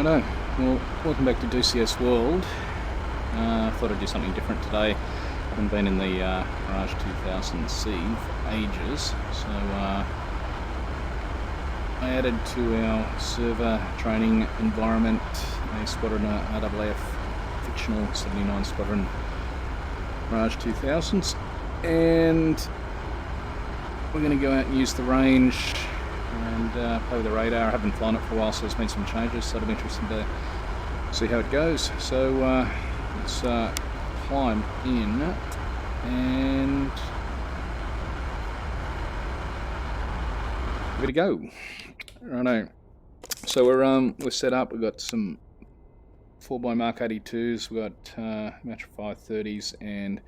Righto, well, welcome back to DCS World. Thought I'd do something different today. Haven't been in the Mirage 2000C for ages, so I added to our server training environment a Squadron RAAF fictional 79 Squadron Mirage 2000s, and we're going to go out and use the range and play with the radar. I haven't flown it for a while, so there's been some changes, so it'll be interesting to see how it goes. So let's climb in and give it a go. Righto. So we're set up. We've got some 4x Mark 82s. We've got Match 530s and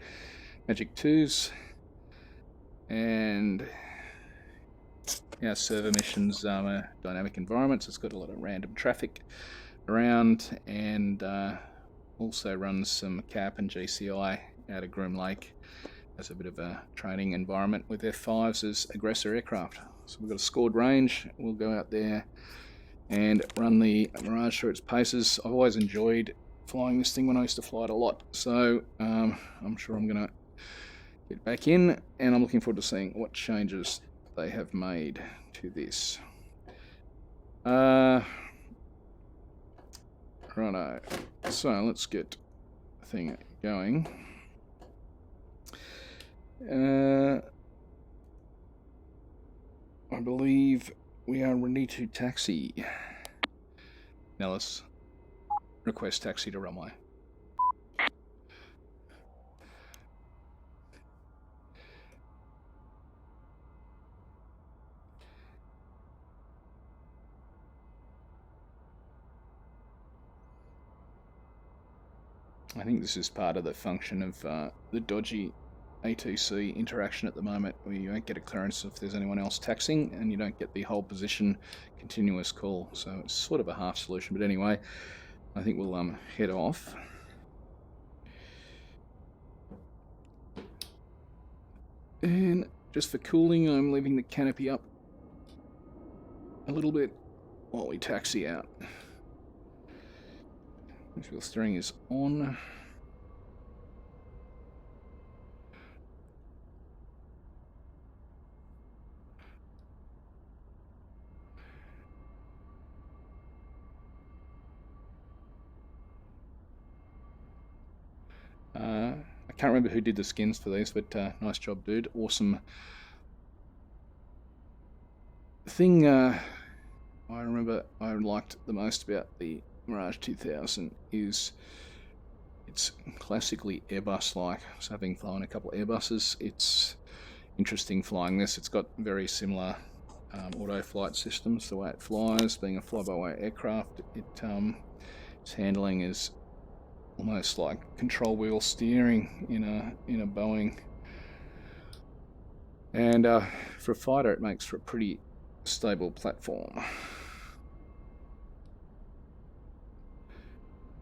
Magic 2s, and our server missions are dynamic environments. It's got a lot of random traffic around, and also runs some CAP and GCI out of Groom Lake as a bit of a training environment with F5s as aggressor aircraft. So we've got a scored range. We'll go out there and run the Mirage through its paces. I've always enjoyed flying this thing when I used to fly it a lot, so I'm sure I'm going to get back in, and I'm looking forward to seeing what changes they have made to this. Righto. So let's get the thing going. I believe we are ready to taxi. Nellis, request taxi to runway. I think this is part of the function of the dodgy ATC interaction at the moment, where you don't get a clearance if there's anyone else taxiing, and you don't get the whole position continuous call. So it's sort of a half solution, but anyway, I think we'll head off. And just for cooling, I'm leaving the canopy up a little bit while we taxi out. Visual steering is on. I can't remember who did the skins for these, but nice job, dude. Awesome. The thing I remember I liked the most about the Mirage 2000 is it's classically Airbus-like. So having flown a couple of Airbuses, it's interesting flying this. It's got very similar auto flight systems, the way it flies, being a fly-by-wire aircraft. Its handling is almost like control wheel steering in a Boeing. And for a fighter, it makes for a pretty stable platform.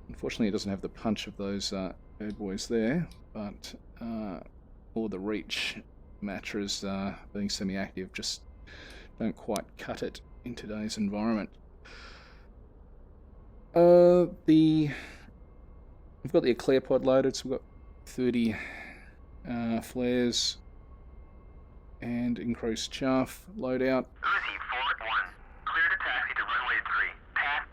Unfortunately, it doesn't have the punch of those bad boys there, but all the reach matches being semi-active just don't quite cut it in today's environment. We've got the Eclair pod loaded, so we've got 30 flares and increased chaff loadout. Receive Fort 1. Clear to taxi to runway 3. Path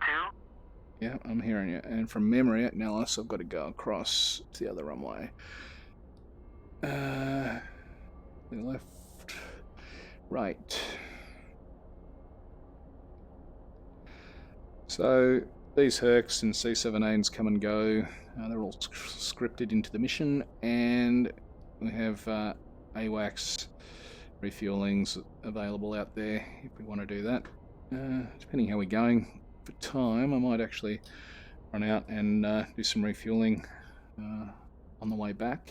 2. Yeah, I'm hearing you. And from memory at Nellis, I've got to go across to the other runway. Left, right. So these Hercs and C-17s come and go. They're all scripted into the mission, and we have AWACS refuelings available out there if we want to do that. Depending how we're going for time, I might actually run out and do some refueling on the way back.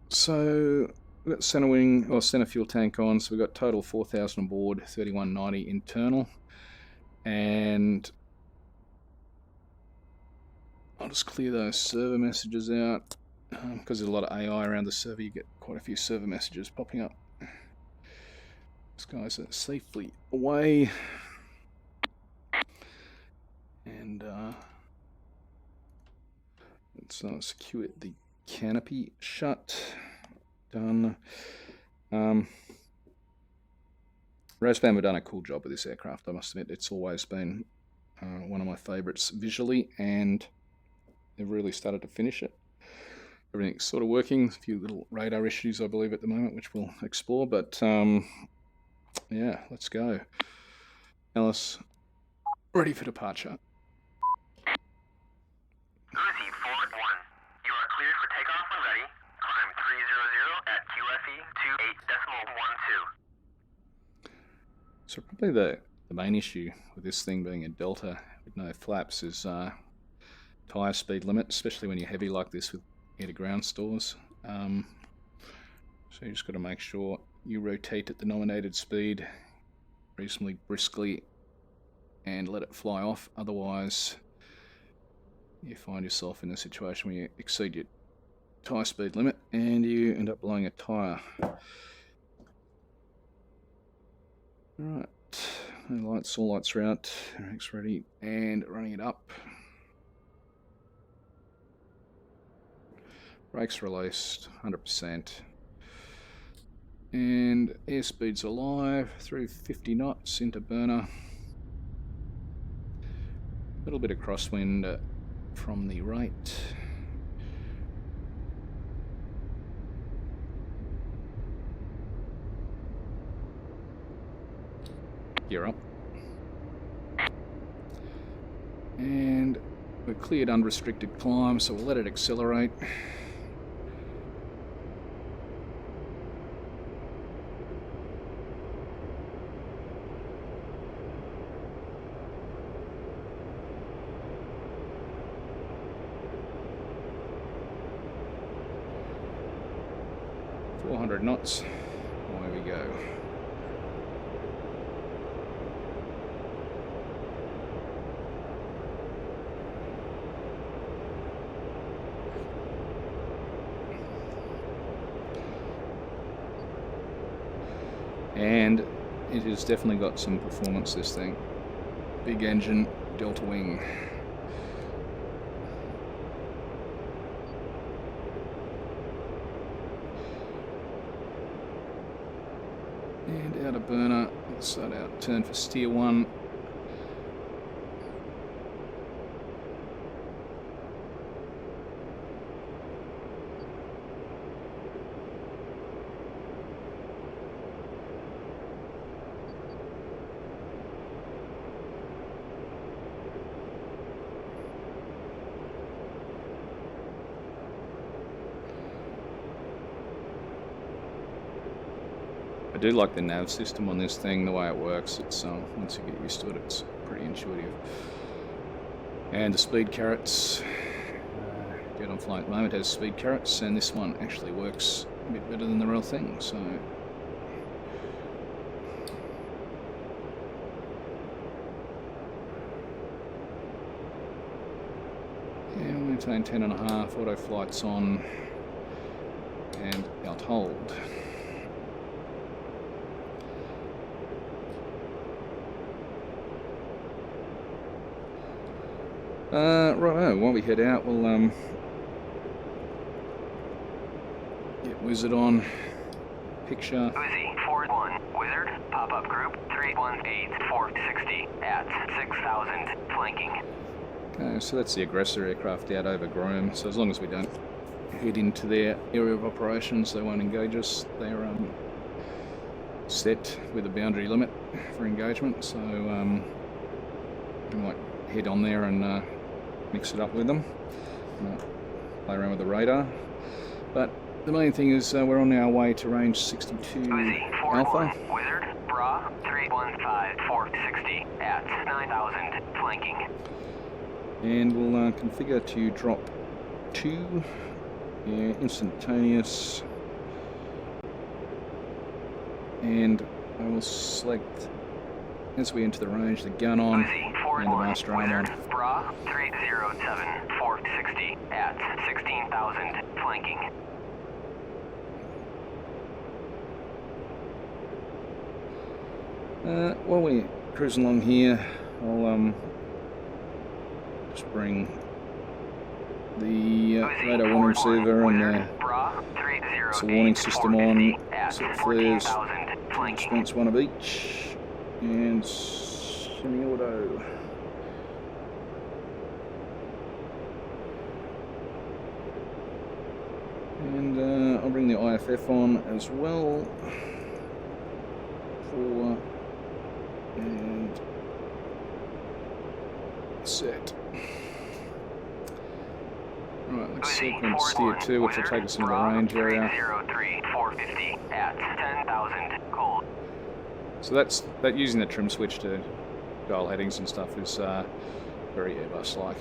So we've got center wing or center fuel tank on, so we've got total 4,000 on board, 3190 internal, and I'll just clear those server messages out because there's a lot of AI around the server. You get quite a few server messages popping up. These guys are safely away. And let's secure the canopy shut. Done. Razbam have done a cool job with this aircraft, I must admit. It's always been one of my favourites visually, and they've really started to finish it. Everything's sort of working. A few little radar issues, I believe, at the moment, which we'll explore. But yeah, let's go. Nellis, ready for departure. Uzi, forward 1. You are cleared for takeoff when ready. Climb 300 at QFE 28.12. So probably the main issue with this thing being a Delta with no flaps is tyre speed limit, especially when you're heavy like this with air-to-ground stores. So you just got to make sure you rotate at the nominated speed reasonably briskly and let it fly off. Otherwise, you find yourself in a situation where you exceed your tyre speed limit and you end up blowing a tyre. Alright, no lights, all lights are out, everything's ready, and running it up. Brakes released, 100%. And airspeed's alive through 50 knots into burner. A little bit of crosswind from the right. Gear up. And we've cleared unrestricted climb, so we'll let it accelerate. Knots. Away we go. And it has definitely got some performance, this thing. Big engine, delta wing. And out of burner, let's start out, turn for steer 1. I do like the nav system on this thing, the way it works. It's once you get used to it, it's pretty intuitive. And the speed carrots, Jet on Flight at the moment has speed carrots, and this one actually works a bit better than the real thing. So yeah, we'll maintain 10.5, auto flights on, and out hold. Righto, while we head out, we'll get Wizard on. Picture. Uzi, forward 1, Wizard, pop-up group 318460 at 6000, flanking. Okay, so that's the aggressor aircraft out over Grome, so as long as we don't head into their area of operations, they won't engage us. They're set with a boundary limit for engagement, so we might head on there and mix it up with them, play around with the radar. But the main thing is we're on our way to range 62 Uzi, Alpha. Wizard, Bra 315460 at 9000, flanking. And we'll configure to drop 2, yeah, instantaneous. And I will select, as we enter the range, the gun on and the master arm on. Bra 307460 at 16,000, flanking. While we're cruising along here, I'll just bring the radar warning receiver and the warning system on, set flares, response one of each, and semi-auto. And I'll bring the IFF on as well. 4 and set. Right, let's sequence steer 2, which will take us into the range area. 450 at 10,000 cold. So that using the trim switch to dial headings and stuff is very Airbus-like.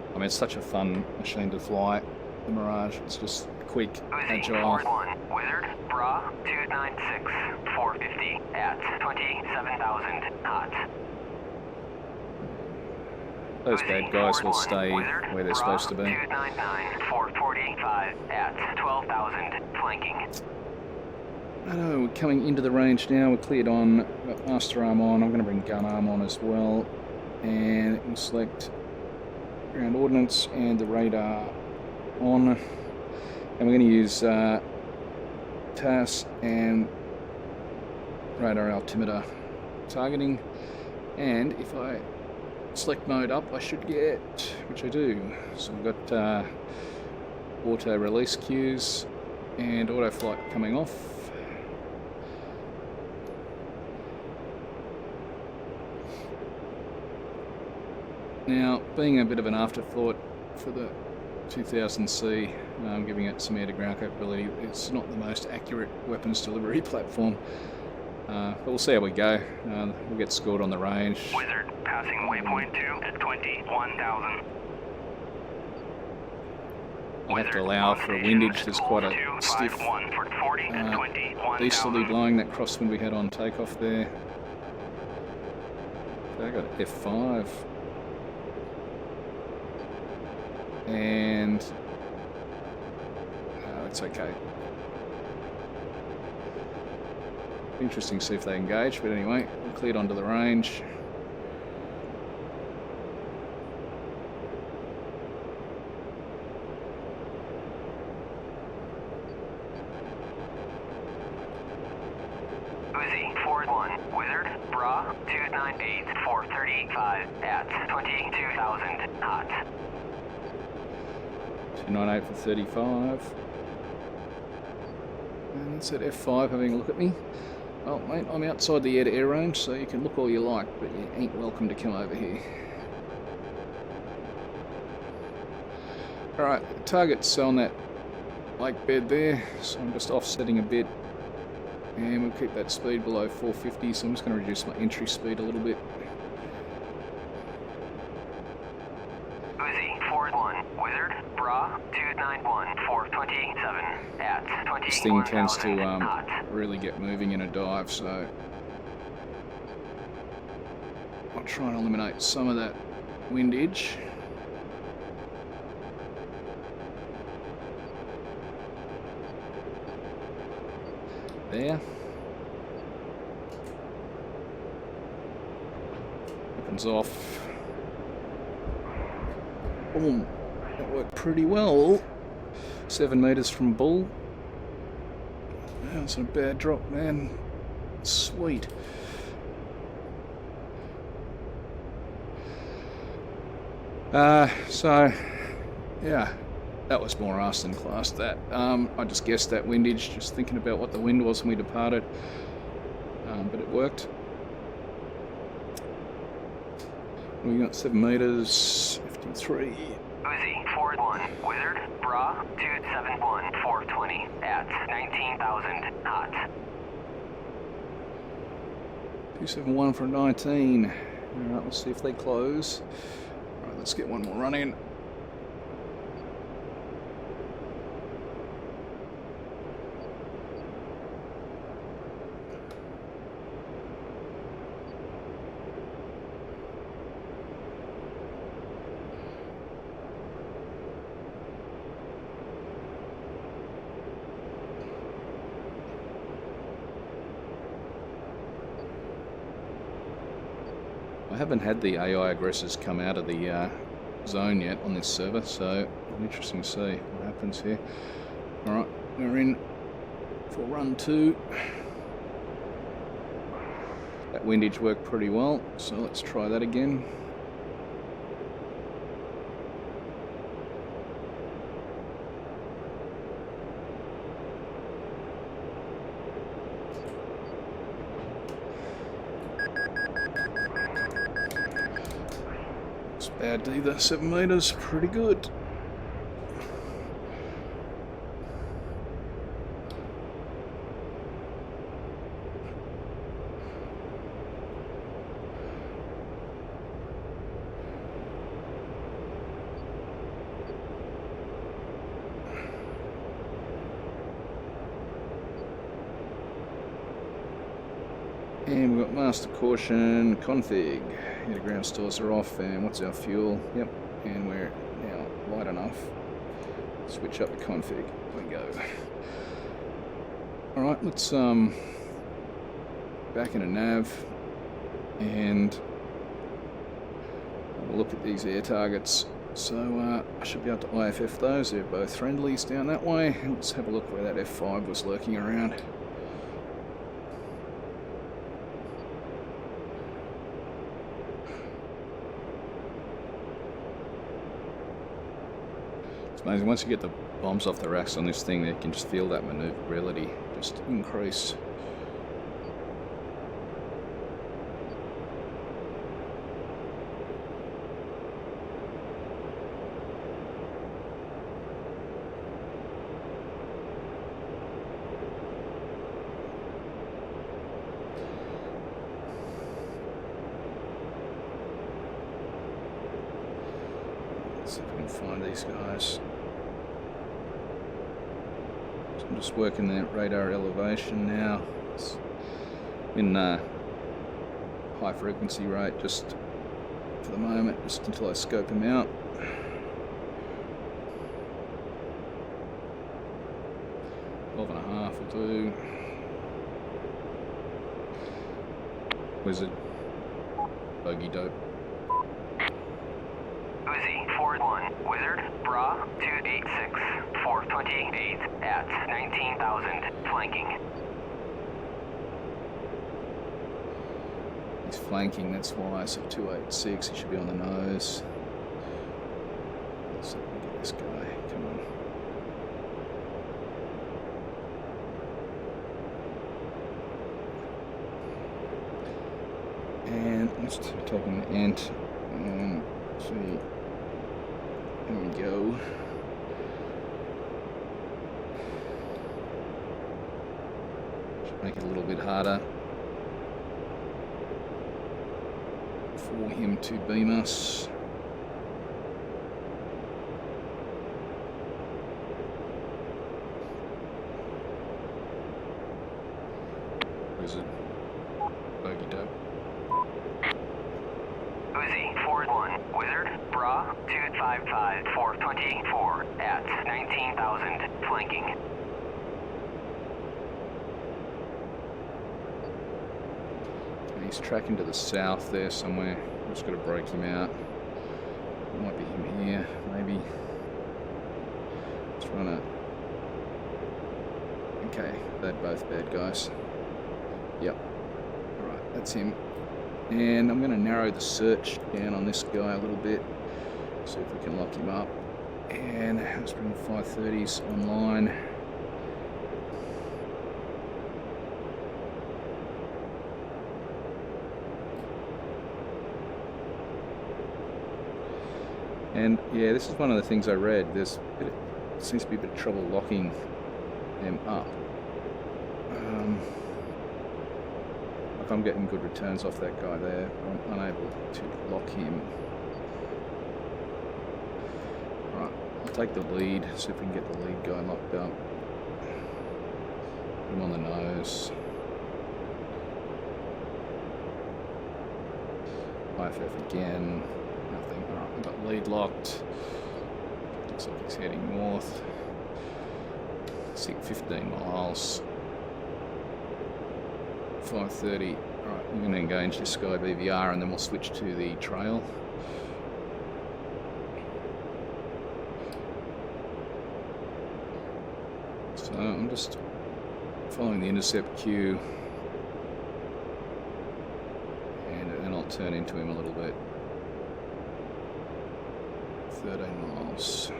I mean, it's such a fun machine to fly, the Mirage. It's just quick, agile. Wizard, Bra, 296, 450 at 27,000 knots. Those bad guys will stay where they're supposed to be. 299, 445 at 12,000 flanking. I know, we're coming into the range now. We're cleared on. We've got master arm on. I'm going to bring gun arm on as well. And we'll select ground ordnance and the radar on, and we're going to use TAS and radar altimeter targeting, and if I select mode up I should get, which I do, so we've got auto release cues and auto flight coming off. Now, being a bit of an afterthought for the 2000C, giving it some air-to-ground capability, it's not the most accurate weapons delivery platform. But we'll see how we go. We'll get scored on the range. Wizard, passing waypoint 2 at 21,000. I'll have to allow for a windage. There's quite a stiff easterly blowing that crosswind we had on takeoff there. Okay, I got F5. And it's okay. Interesting to see if they engage, but anyway, we're cleared onto the range. Uzi, 4-1, Wizard, Bra, 298, 435 at 22,000 knots. 298 for 35. And that's at F5 having a look at me. Well, mate, I'm outside the air-to-air range, so you can look all you like, but you ain't welcome to come over here. Alright, target's on that lake bed there, so I'm just offsetting a bit. And we'll keep that speed below 450, so I'm just going to reduce my entry speed a little bit. Uzi, 4-1, Wizard, Bra, 291, 427 at 21,000 This thing tends to knots. really get moving in a dive, so I'll try and eliminate some of that windage. There. Weapons off. Boom. That worked pretty well. 7 meters from bull. That's a bad drop, man. Sweet. So, yeah, that was more arse than class, that. I just guessed that windage, just thinking about what the wind was when we departed. But it worked. We got 7 meters, 53. Uzi, 4-1, Wizard, Bra, 271, 420 at 19,000 knots. 271 for 19. Alright, let's see if they close. Alright, let's get one more run in. I haven't had the AI aggressors come out of the zone yet on this server, so it'll be interesting to see what happens here. Alright, we're in for run 2. That windage worked pretty well, so let's try that again. It's bad either, 7 meters, pretty good. And we've got master caution, config. Yeah, the ground stores are off, and what's our fuel? Yep, and we're now light enough. Switch up the config. There we go. Alright, let's back into nav and have a look at these air targets. So I should be able to IFF those. They're both friendlies down that way. Let's have a look where that F5 was lurking around. Amazing. Once you get the bombs off the racks on this thing, you can just feel that maneuverability just increase. Let's see if we can find these guys. I'm just working that radar elevation now. It's in high frequency rate just for the moment, just until I scope him out. Twelve and a half will do. Wizard. Bogey dope. Uzi 4-1, Wizard, Bra 286, 428 at 19,000, flanking. He's flanking, that's why, so 286, he should be on the nose. Let's see if we can get this guy, come on. And let's take an ant and see. There we go. Should make it a little bit harder for him to beam us. Wizard. Bogey dope. Uzi 4-1, Wizard, Bra 255, 424 at 19,000, flanking. Okay, he's tracking to the south there somewhere. I'm just got to break him out. It might be him here, maybe. Trying to. Okay, they're both bad guys. Yep. Alright, that's him. And I'm going to narrow the search down on this guy a little bit. See if we can lock him up. And let's bring the 530s online. And yeah, this is one of the things I read. There's seems to be a bit of trouble locking them up. Like I'm getting good returns off that guy there. I'm unable to lock him. Right, I'll take the lead, see if we can get the lead guy locked up. Put him on the nose. IFF again. Nothing. Alright, we've got lead locked. Looks like he's heading north. 15 miles. 5:30. Alright, we're going to engage this guy BVR and then we'll switch to the trail. So I'm just following the intercept queue and then I'll turn into him a little bit. 13 miles.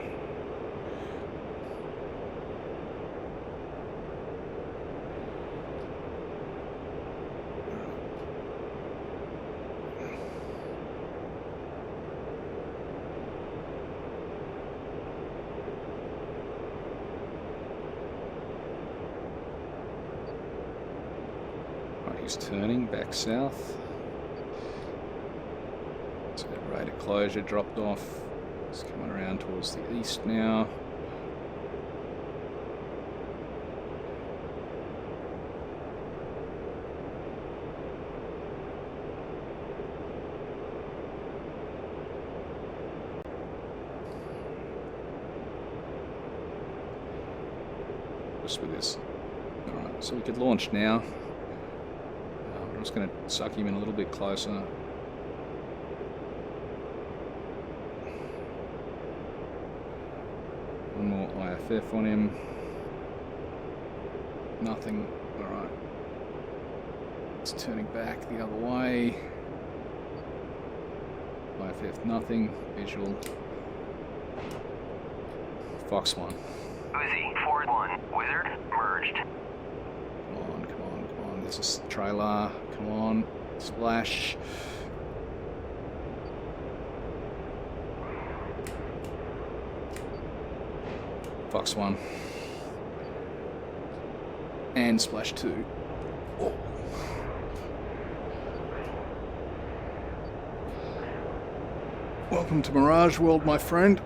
He's turning back south. So that rate of closure dropped off. It's coming around towards the east now. Just with this. Alright, so we could launch now. I'm just going to suck him in a little bit closer. One more IFF on him. Nothing. Alright. It's turning back the other way. IFF, nothing. Visual. Fox 1. Uzi, Ford 1, Wizard, merged. Come on, come on, come on. There's a trailer. Come on. Splash. Fox 1. And splash 2. Oh. Welcome to Mirage World, my friend.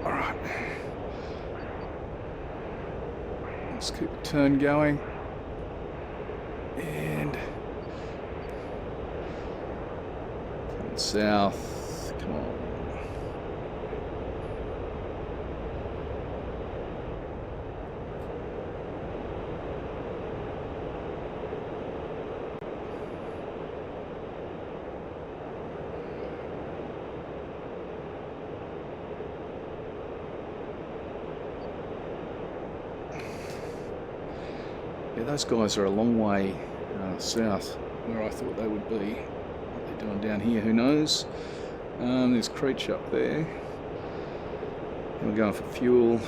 Alright. Let's keep the turn going. And south. Come on. Yeah, those guys are a long way south where I thought they would be. What they're doing down here, who knows? There's Creech up there. And we're going for fuel.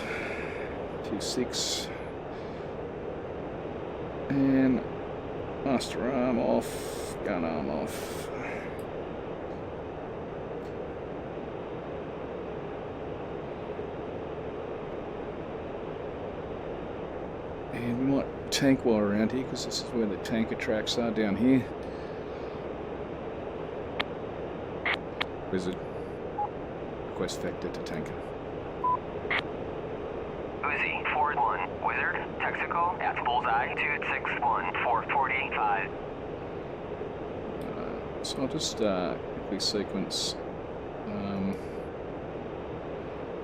2.6. And master arm off, gun arm off. And we might tank while we're around here, because this is where the tanker tracks are down here. Wizard. Request vector to tanker. Uzi, Ford 1, Wizard, Texaco, at bullseye, 261, 445. So I'll just quickly sequence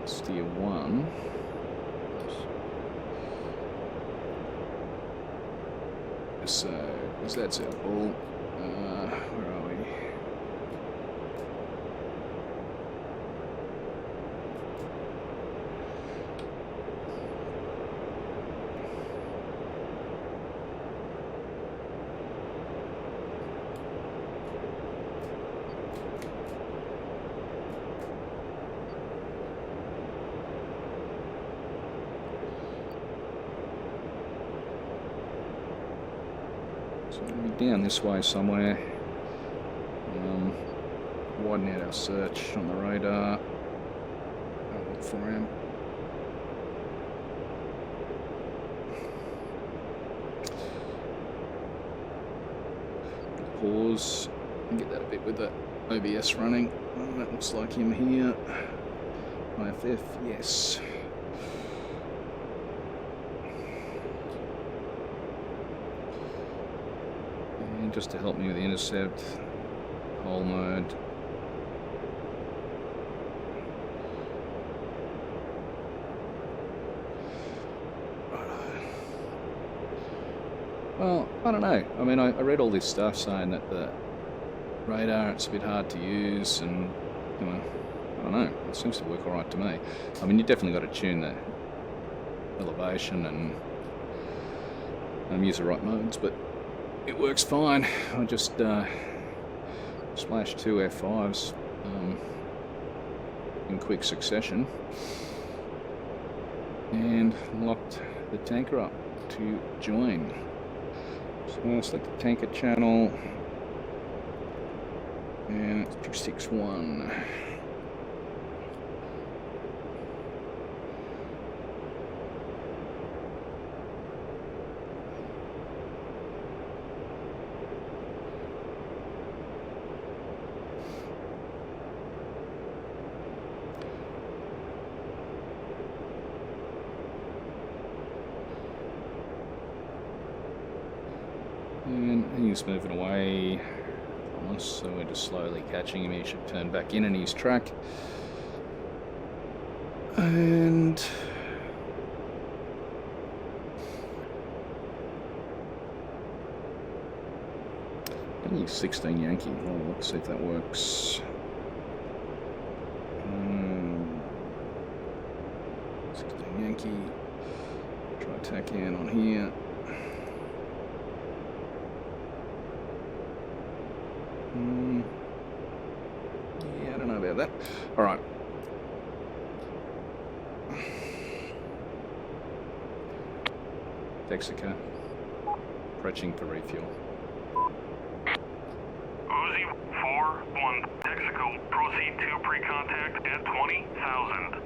steer 1. So, because that's our ball. Where are we? So it'll be down this way somewhere. Widen out our search on the radar. I'll look for him. Pause and get that a bit with the OBS running. Oh, that looks like him here. IFF, yes. And just to help me with the intercept, whole mode. Well, I don't know. I mean, I read all this stuff saying that the radar, it's a bit hard to use, and, you know, I don't know. It seems to work all right to me. I mean, you definitely got to tune the elevation and use the right modes, but it works fine. I just splashed 2 F5s in quick succession and locked the tanker up to join. So I'll select the tanker channel, and it's 261. And he's moving away from us, so we're just slowly catching him. He should turn back in and his track. And I'm gonna use 16 Yankee. Well, let's see if that works. 16 Yankee. Try tack in on here. Yeah, I don't know about that. All right. Texaco. Approaching for refuel. Uzi 4-1 Texaco. Proceed to pre-contact at 20,000.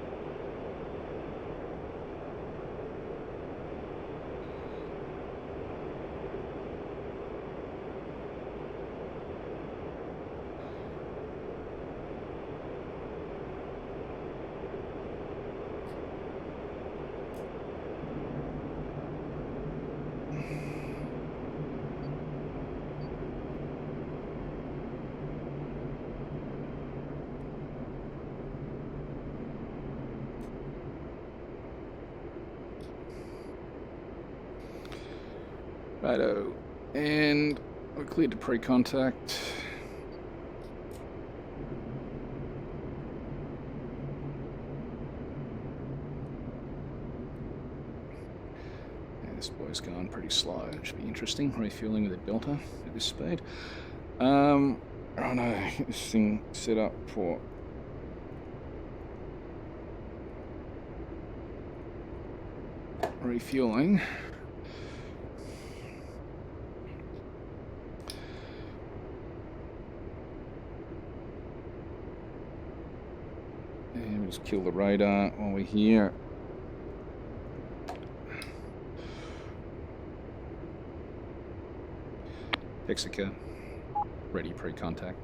Righto, and we're cleared to pre-contact. Yeah, this boy's going pretty slow. It should be interesting, refueling with a Delta at this speed. Oh no, get this thing set up for refueling. And we'll just kill the radar while we're here. Texaco, ready pre-contact.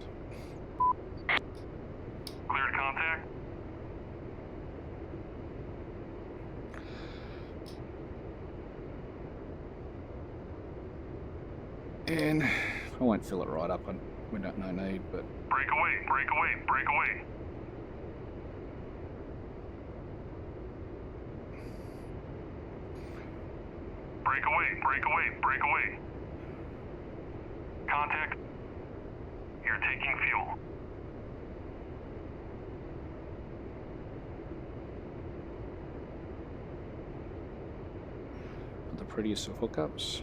Cleared contact. And I won't fill it right up, we don't no need, but Break away, break away, break away. Break away, break away, break away. Contact. You're taking fuel. the prettiest of hookups.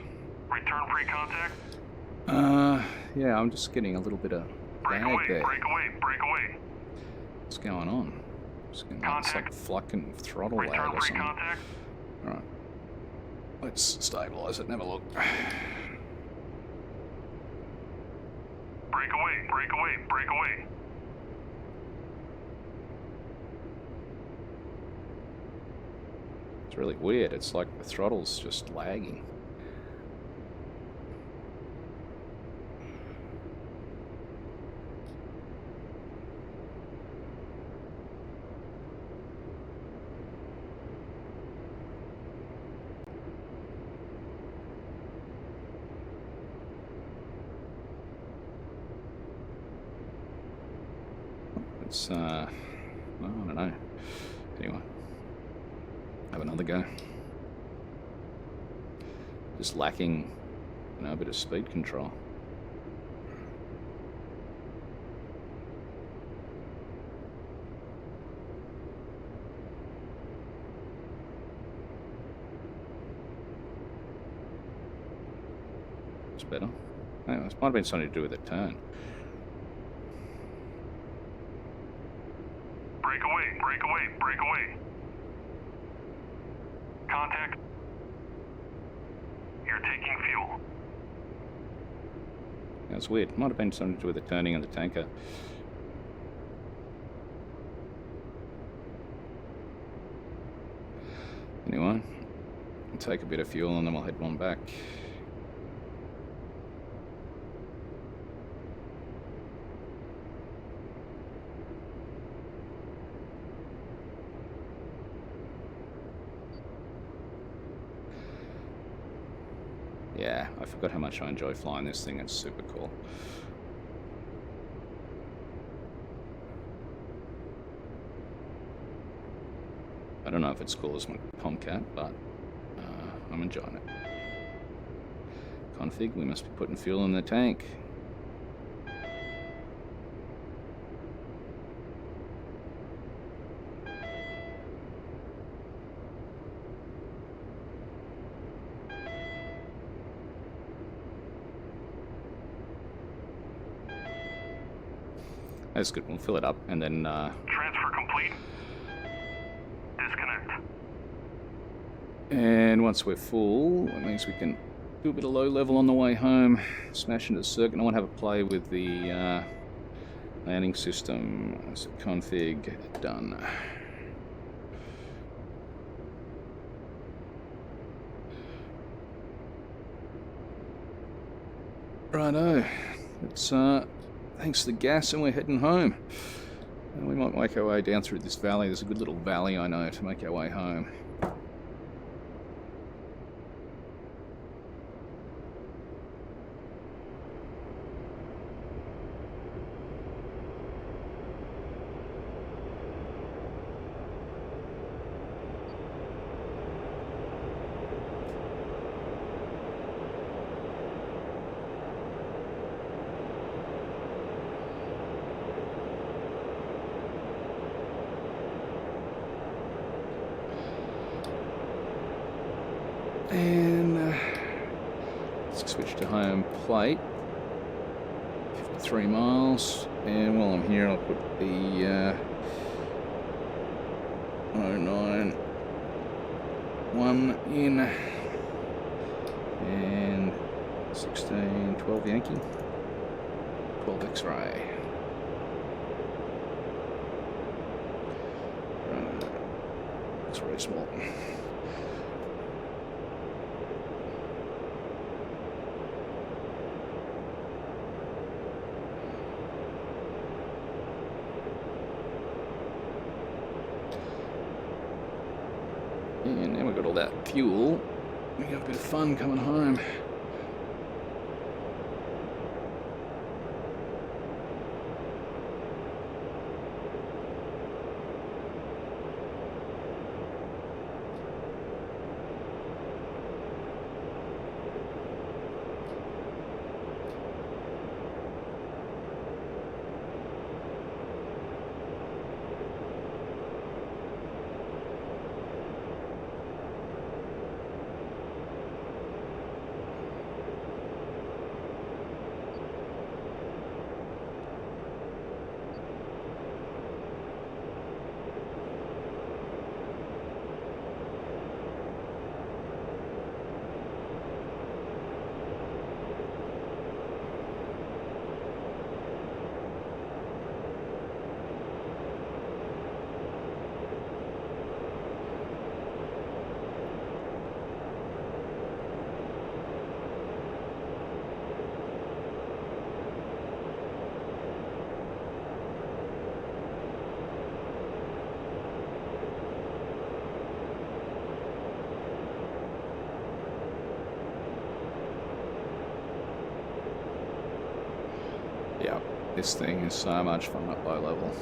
Return pre-contact. Yeah, I'm just getting a little bit of Break lag away, there. break away, break away. What's going on? It's getting it's like Contact. fucking throttle Return lag or something. pre-contact. Alright. Let's stabilize it and have a look. Break away, break away, break away. It's really weird. It's like the throttle's just lagging. It's, I don't know. Anyway, have another go. Just lacking know, a bit of speed control. It's better. Oh, this might have been something to do with the turn. Break away, break away, break away. Contact. You're taking fuel. That's weird. Might have been something to do with the turning of the tanker. Anyway, I'll take a bit of fuel and then we'll head one back. Yeah, I forgot how much I enjoy flying this thing. It's super cool. I don't know if it's cool as my Tomcat, but I'm enjoying it. Config, we must be putting fuel in the tank. That's good, we'll fill it up and then Transfer complete. Disconnect. and once we're full, it means we can do a bit of low level on the way home, smash into the circuit. I want to have a play with the landing system. So config, done. Righto, it's thanks to the gas and we're heading home. We might make our way down through this valley. There's a good little valley, I know, to make our way home. And let's switch to home plate. 53 miles. And while I'm here, I'll put the 091 in. And 16, 12 Yankee. 12 X-ray. X-ray small. And now we've got all that fuel. We got a bit of fun coming home. Yeah, this thing is so much fun at low level.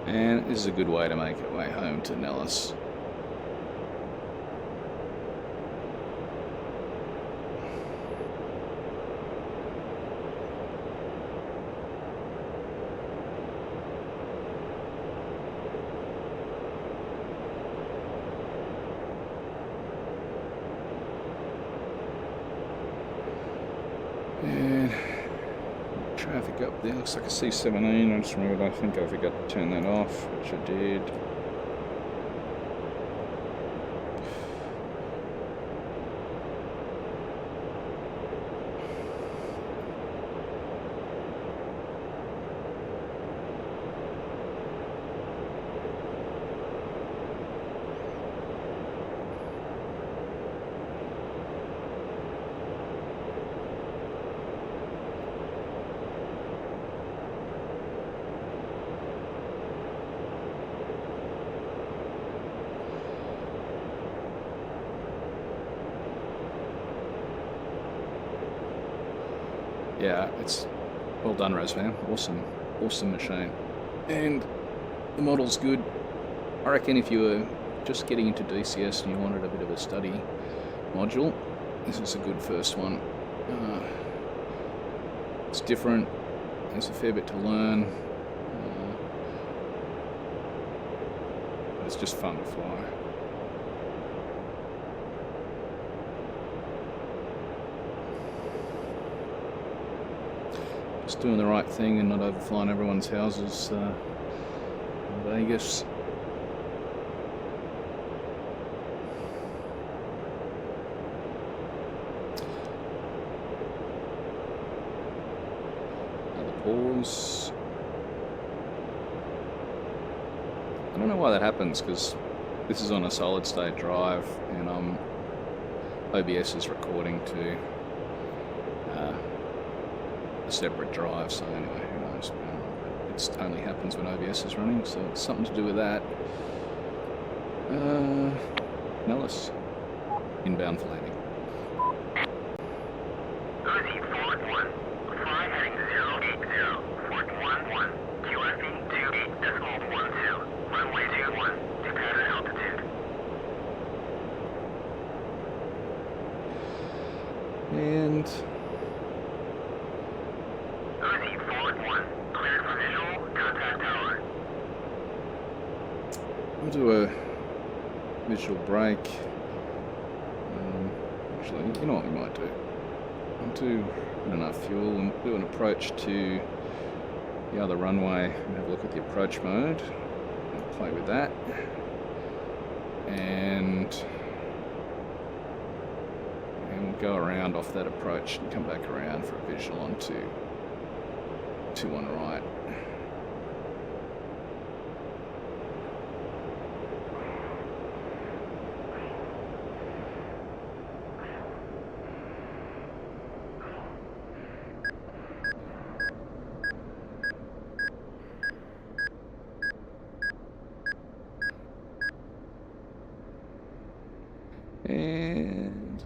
And this is a good way to make our way home to Nellis. And traffic up there, looks like a C17. I just remembered, I think I forgot to turn that off, which I did. Yeah, it's well done, Razbam. Awesome machine. And the model's good. I reckon if you were just getting into DCS and you wanted a bit of a study module, this is a good first one. It's different. There's a fair bit to learn. It's just fun to fly. Just doing the right thing and not overflying everyone's houses in Vegas. Another pause. I don't know why that happens, because this is on a solid state drive and OBS is recording to a separate drive, so anyway, who knows. It only happens when OBS is running, so it's something to do with that. Nellis, inbound for landing. Uzi forward 1. Fly heading 080. Fort 11. QFE 28.12. Runway 21 to pattern altitude. And Uzi forward 1. Cleared for visual. Contact tower. we'll do a visual break. Actually, you know what we might do? We'll do enough fuel and do an approach to the other runway and have a look at the approach mode. We'll play with that. And we'll go around off that approach and come back around for a visual onto 2 on right. And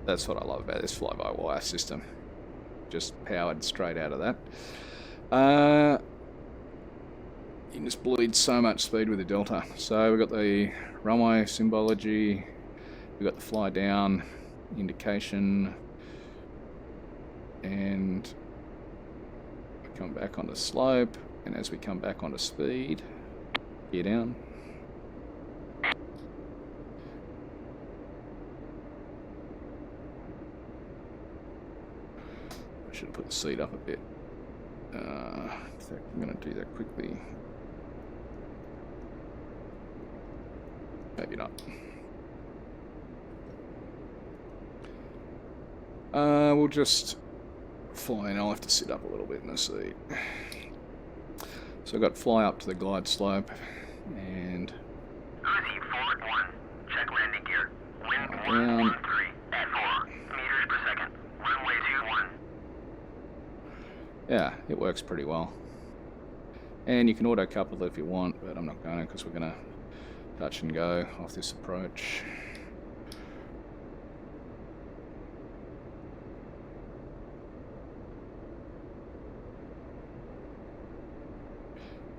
that's what I love about this fly-by-wire system. Just powered straight out of that. You can just bleed so much speed with the Delta. So we've got the runway symbology, we've got the fly down indication, and we come back onto slope, and as we come back onto speed, gear down. Should have put the seat up a bit. In fact, I'm going to do that quickly. Maybe not. We'll just fly in. I'll have to sit up a little bit in the seat. So I've got fly up to the glide slope and Uzi forward 1. Check landing gear. Wind down. 113 at 4 meters per second. Runway 21. Yeah, it works pretty well. And you can auto couple if you want, but I'm not going to because we're going to touch and go off this approach.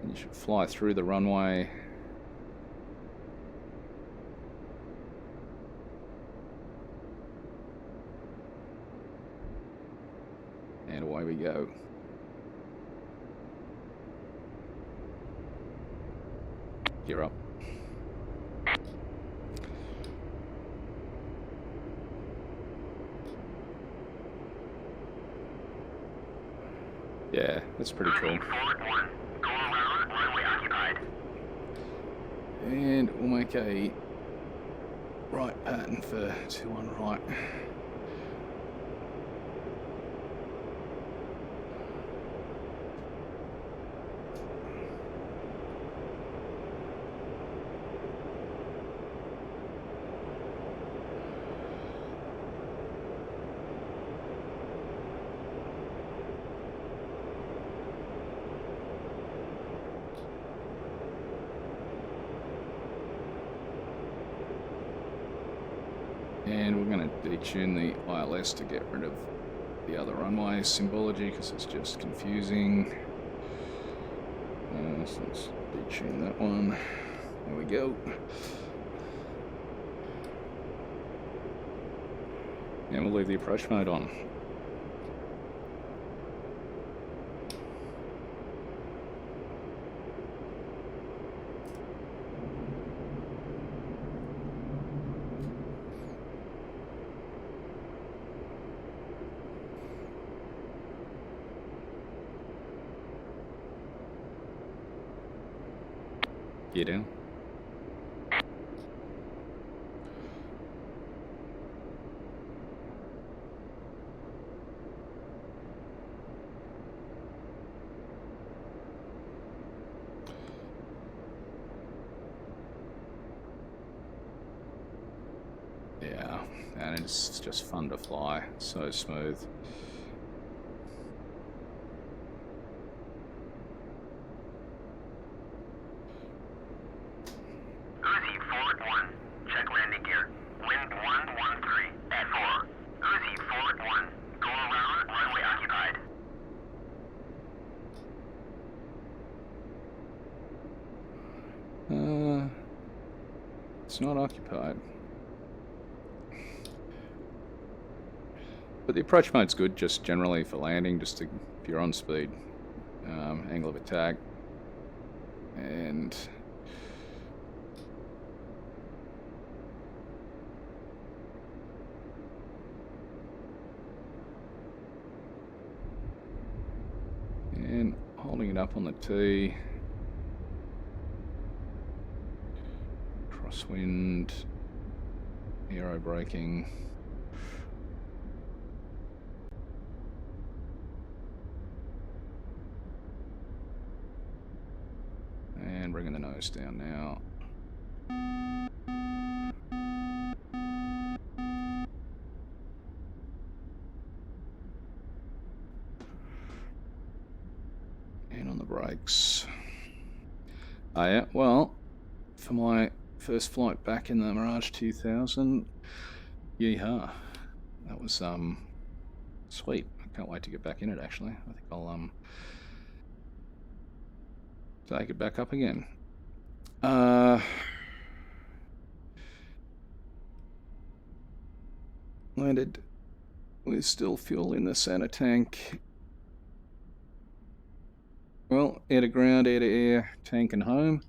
And you should fly through the runway. And away we go. Gear up. Yeah, that's pretty cool. Forward 1. Go around, runway occupied. And we'll make a right pattern for 2-1 right. And we're going to detune the ILS to get rid of the other runway symbology because it's just confusing. So let's detune that one. There we go. And we'll leave the approach mode on. Gear down. Yeah, and it's just fun to fly. So smooth. Uzi forward 1. Check landing gear. Wind 113 at 4. Uzi forward 1. Go around, runway occupied. It's not occupied. But the approach mode's good, just generally for landing, just to, if you're on speed, angle of attack, and holding it up on the T, crosswind, aero braking. And bringing the nose down now. And on the brakes. Oh yeah, well, for my first flight back in the Mirage 2000, yeehaw. That was sweet. I can't wait to get back in it actually. I think I'll take it back up again. Landed with still fuel in the center tank. Well, air to ground, air to air, tank and home.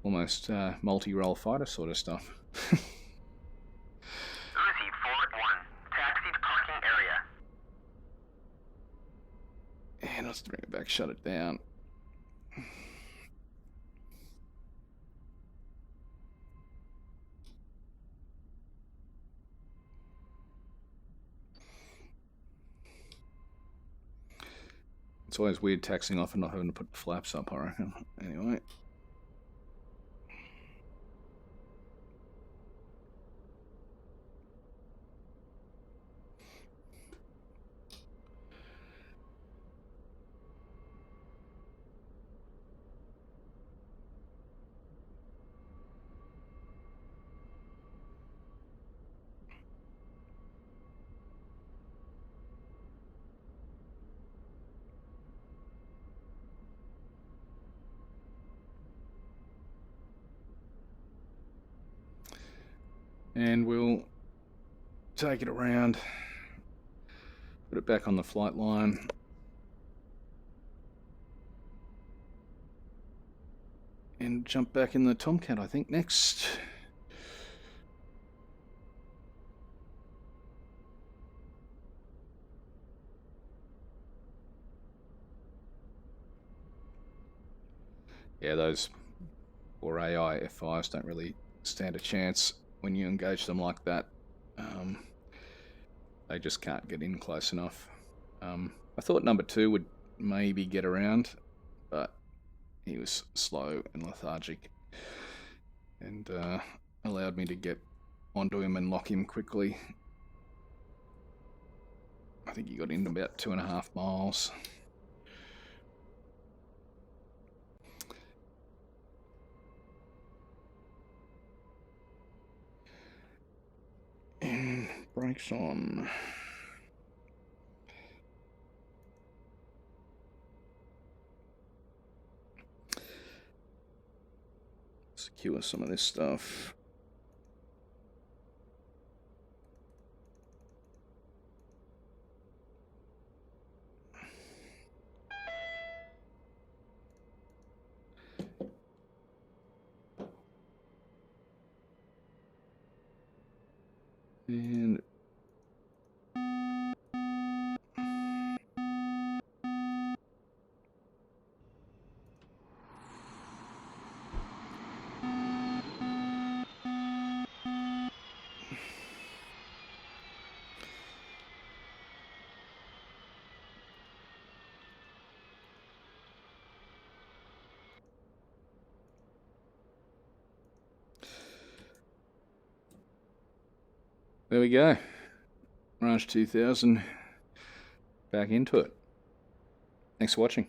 Almost multi-role fighter sort of stuff. Uzi forward 1. Taxi to parking area. And let's bring it back, shut it down. It's always weird taxing off and not having to put the flaps up, I reckon. Anyway. and we'll take it around, put it back on the flight line. And jump back in the Tomcat, I think, next. Yeah, those or AI F5s don't really stand a chance when you engage them like that. They just can't get in close enough. I thought number 2 would maybe get around, but he was slow and lethargic, and allowed me to get onto him and lock him quickly. I think he got in about 2.5 miles. And brakes on. Secure some of this stuff. And there we go. Mirage 2000. Back into it. Thanks for watching.